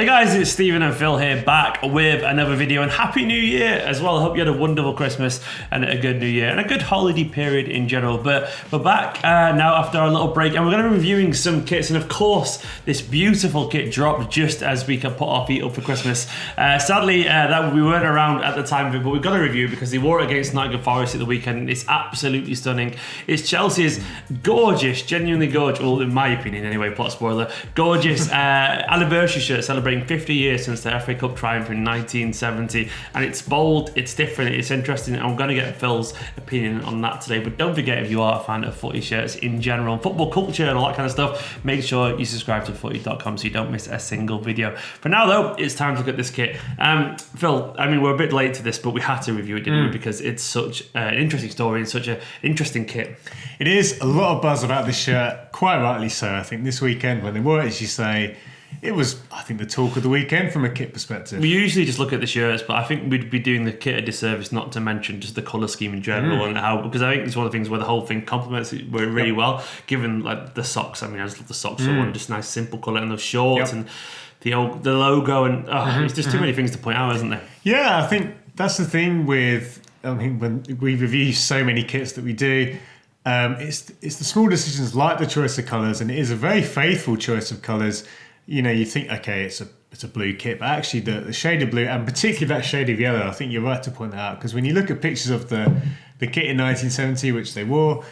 Hey guys, it's Stephen and Phil here, back with another video, and Happy New Year as well. I hope you had a wonderful Christmas and a good New Year and a good holiday period in general. But we're back now after our little break, and we're going to be reviewing some kits, and of course this beautiful kit dropped just as we could put our feet up for Christmas. Sadly that we weren't around at the time of it, but we've got to review it because they wore it against Nottingham Forest at the weekend. It's absolutely stunning. It's Chelsea's gorgeous, genuinely gorgeous, well in my opinion anyway, plot spoiler, gorgeous anniversary shirt celebrating 50 years since the FA Cup triumph in 1970, and it's bold, it's different, it's interesting. I'm going to get Phil's opinion on that today. But don't forget, if you are a fan of footy shirts in general and football culture and all that kind of stuff, make sure you subscribe to FOOTY.COM so you don't miss a single video. For now though, it's time to look at this kit. Phil, I mean, we're a bit late to this, but we had to review it, didn't we? Because it's such an interesting story and such an interesting kit. It is a lot of buzz about this shirt, quite rightly so. I think this weekend when they wore it, as you say, it was, I think, the talk of the weekend from a kit perspective. We usually just look at the shirts, but I think we'd be doing the kit a disservice not to mention just the colour scheme in general and how, because I think it's one of the things where the whole thing complements it really well, given like the socks. I mean, I just love the socks for one, just nice simple colour, and those shorts and the logo, and it's just too many things to point out, isn't there? Yeah, I think that's the thing with, I mean, when we review so many kits that we do, it's the small decisions like the choice of colours, and it is a very faithful choice of colours. You know, you think, okay, it's a blue kit, but actually the shade of blue, and particularly that shade of yellow, I think you're right to point that out, because when you look at pictures of the kit in 1970, which they wore,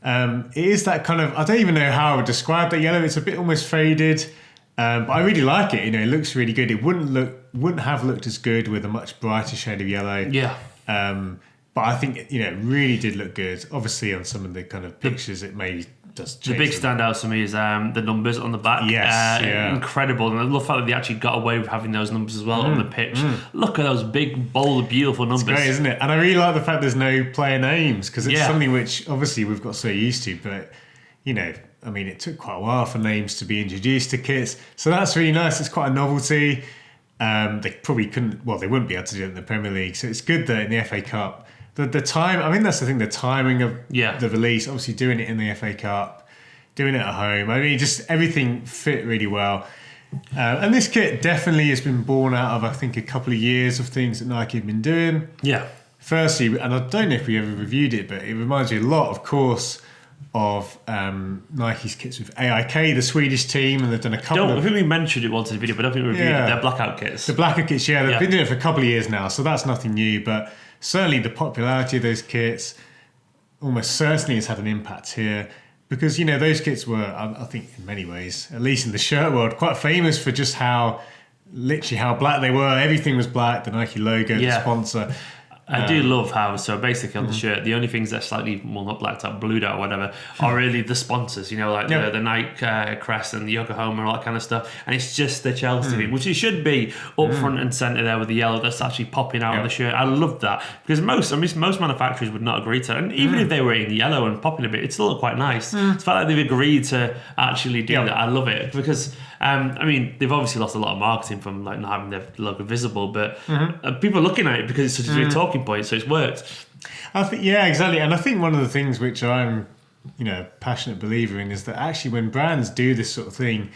it is that kind of, I don't even know how I would describe that yellow. It's a bit almost faded, but I really like it. You know, it looks really good. It wouldn't have looked as good with a much brighter shade of yellow. Yeah. But I think, you know, it really did look good. Obviously, on some of the kind of pictures, it maybe does change. The big standout for me is the numbers on the back. Yes, incredible. And I love the fact that they actually got away with having those numbers as well on the pitch. Look at those big, bold, beautiful numbers. It's great, isn't it? And I really like the fact there's no player names, because it's something which obviously we've got so used to. But, you know, I mean, it took quite a while for names to be introduced to kits. So that's really nice. It's quite a novelty. They probably couldn't, well, they wouldn't be able to do it in the Premier League. So it's good that in the FA Cup, the time, I mean, that's the thing, the timing of the release, obviously doing it in the FA Cup, doing it at home. I mean, just everything fit really well. And this kit definitely has been born out of, I think, a couple of years of things that Nike have been doing. Yeah. Firstly, and I don't know if we ever reviewed it, but it reminds me a lot, of course, of Nike's kits with AIK, the Swedish team, and they've done a couple I think we mentioned it once in the video, but I don't think we reviewed it. Their blackout kits. The blackout kits, they've been doing it for a couple of years now, so that's nothing new, but certainly the popularity of those kits almost certainly has had an impact here, because, you know, those kits were, I think in many ways, at least in the shirt world, quite famous for just how black they were. Everything was black, the Nike logo, the sponsor. I do love how, so basically on the shirt, the only things that are slightly, well, not blacked out, blued out or whatever, are really the sponsors, you know, like the Nike crest and the Yokohama and all that kind of stuff. And it's just the Chelsea thing, which it should be up front and centre there with the yellow that's actually popping out of the shirt. I love that, because most manufacturers would not agree to it. And even if they were in yellow and popping a bit, it's still quite nice. It's the fact that they've agreed to actually do that. I love it, because I mean, they've obviously lost a lot of marketing from like not having their logo visible, but people are looking at it because it's such a big talking point, so it's worked. I think, exactly. And I think one of the things which I'm, you know, passionate believer in is that actually when brands do this sort of thing,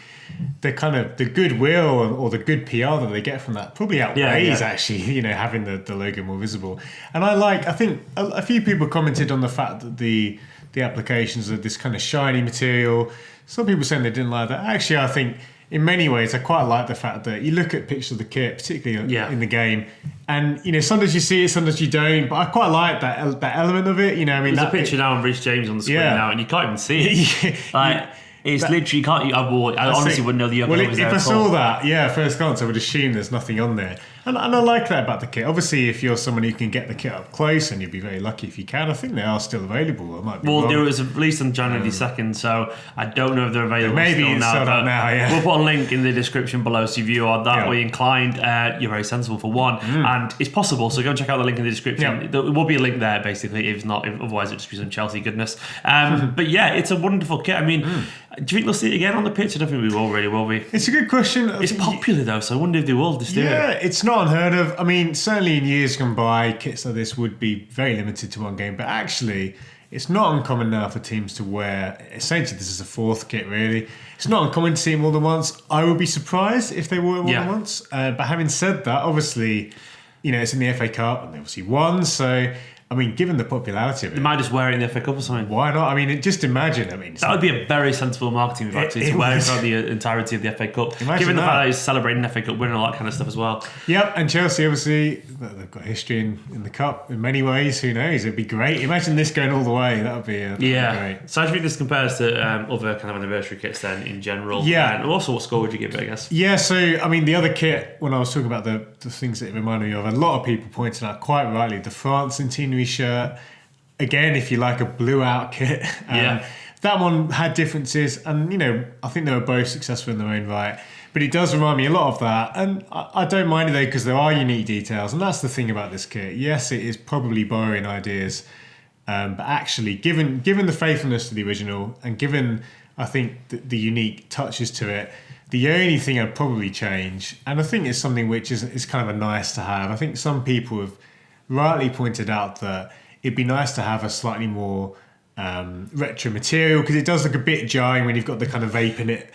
the kind of the goodwill or the good PR that they get from that probably outweighs actually, you know, having the logo more visible. And I think a few people commented on the fact that the applications of this kind of shiny material, some people saying they didn't like that. Actually, I think in many ways, I quite like the fact that you look at pictures of the kit, particularly in the game, and, you know, sometimes you see it, sometimes you don't. But I quite like that element of it. You know, I mean, there's a picture now of Rhys James on the screen now, and you can't even see it. It's literally, you can't. I honestly wouldn't know the other. Well, if I saw that, first glance, I would assume there's nothing on there. And I like that about the kit. Obviously, if you're someone who can get the kit up close, and you'd be very lucky if you can. I think they are still available. I might be wrong. There was released on January 2nd, so I don't know if they're available. Maybe still it's now, sold out now. We'll put a link in the description below, so if you are that way inclined, you're very sensible for one, and it's possible. So go and check out the link in the description. There will be a link there, basically. If not, otherwise it'll just be some Chelsea goodness. But yeah, it's a wonderful kit. I mean, do you think they'll see it again on the pitch? I don't think we will, really, will we? It's a good question. It's popular though, so I wonder if they will just do it. Yeah, it's not not unheard of. I mean, certainly in years gone by, kits like this would be very limited to one game, but actually, it's not uncommon now for teams to wear, essentially this is a fourth kit really, it's not uncommon to see it more than once. I would be surprised if they wore it more than once, but having said that, obviously, it's in the FA Cup and they obviously won, so I mean, given the popularity of it, they might just wear it in the FA Cup or something. Why not? I mean, just imagine. That would be a very sensible marketing move, actually, to wear it throughout the entirety of the FA Cup. Given the fact that he's celebrating the FA Cup, winning all that kind of stuff as well. Yep, and Chelsea, obviously, they've got history in the Cup in many ways. Who knows? It'd be great. Imagine this going all the way. That would be great. So I think this compares to other kind of anniversary kits then in general. Yeah. And also, what score would you give it, I guess? Yeah, so, I mean, the other kit, when I was talking about the things that it reminded me of, a lot of people pointed out quite rightly the France centenary shirt. Again, if you like a blue out kit, that one had differences, and I think they were both successful in their own right. But it does remind me a lot of that, and I don't mind it though because there are unique details, and that's the thing about this kit. Yes, it is probably borrowing ideas, but actually, given the faithfulness to the original, and given I think the unique touches to it, the only thing I'd probably change, and I think it's something which is kind of a nice to have. I think some people have rightly pointed out that it'd be nice to have a slightly more retro material because it does look a bit jarring when you've got the kind of vape in it,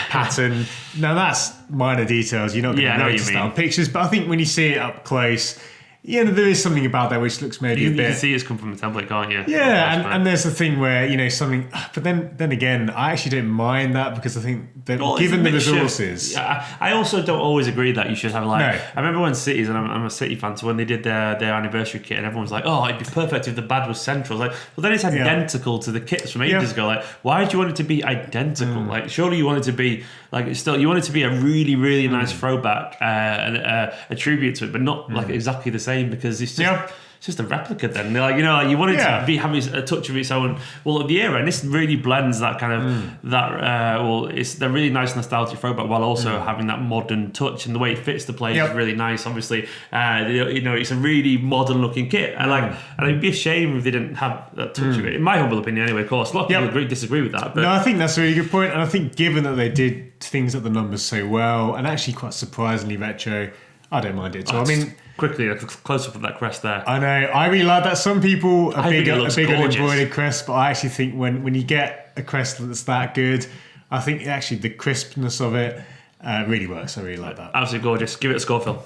pattern. Now that's minor details. You're not going to notice that on pictures, but I think when you see it up close, there is something about that which looks maybe a bit. You can see it's come from a template, can't you? Yeah, and there's the thing where something, but then again, I actually don't mind that because I think that given the resources, I also don't always agree that you should have No. I remember when Cities, and I'm a City fan, so when they did their anniversary kit, and everyone was like, "Oh, it'd be perfect if the bad was central." Well, then it's identical to the kits from ages ago. Why do you want it to be identical? Surely you want it to be you want it to be a really, really nice throwback and a tribute to it, but not exactly the same because it's just. It's just a replica then. You want it to be having a touch of its own, of the era, and this really blends that kind of it's the really nice nostalgic throwback while also having that modern touch, and the way it fits the players is really nice. Obviously, it's a really modern looking kit, and it'd be a shame if they didn't have that touch of it. In my humble opinion, anyway. Of course, a lot of people disagree with that. But no, I think that's a really good point, and I think given that they did things at the numbers so well, and actually quite surprisingly retro, I don't mind it. So I mean. Quickly, a close up of that crest there. I know. I really like that. Some people are big on gorgeous. embroidered crest, but I actually think when you get a crest that's that good, I think actually the crispness of it really works. I really like that. Absolutely gorgeous. Give it a score, Phil.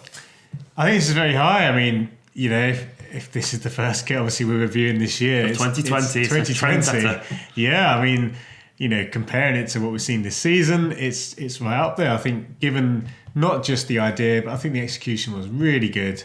I think this is very high. I mean, if this is the first kit, obviously we're reviewing this year. 2020. It's 2020. Yeah, I mean, comparing it to what we've seen this season, it's right up there. I think given not just the idea, but I think the execution was really good.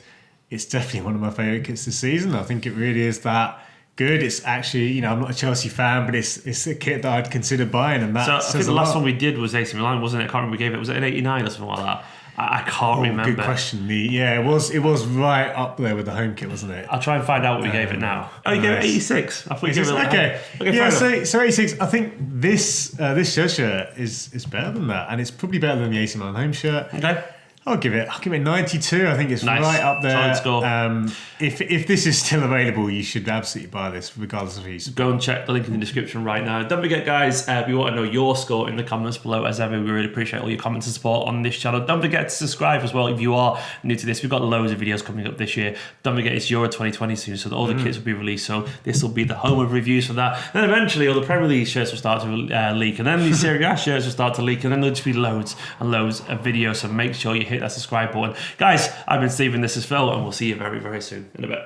It's definitely one of my favourite kits this season. I think it really is that good. It's actually, I'm not a Chelsea fan, but it's a kit that I'd consider buying, and that I think the last one we did was AC Milan, wasn't it? I can't remember we gave it. Was it an 89 or something like that? I can't remember. Good question. It was right up there with the home kit, wasn't it? I'll try and find out what we gave it now. Oh, you gave it 86. I thought you gave it okay. Yeah, so 86. I think this shirt is better than that, and it's probably better than the AC Milan home shirt. Okay. I'll give it 92. I think it's right up there. Solid score. If this is still available, you should absolutely buy this, regardless of who you support. Go and check the link in the description right now. Don't forget, guys, we want to know your score in the comments below. As ever, we really appreciate all your comments and support on this channel. Don't forget to subscribe as well if you are new to this. We've got loads of videos coming up this year. Don't forget, it's Euro 2020 soon, so all the kits will be released. So this will be the home of reviews for that. And then eventually, all the Premier League shirts will start to leak, and then the Serie A shirts will start to leak, and then there'll just be loads and loads of videos. So make sure you hit that subscribe button. Guys, I've been Stephen, this is Phil, and we'll see you very, very soon in a bit.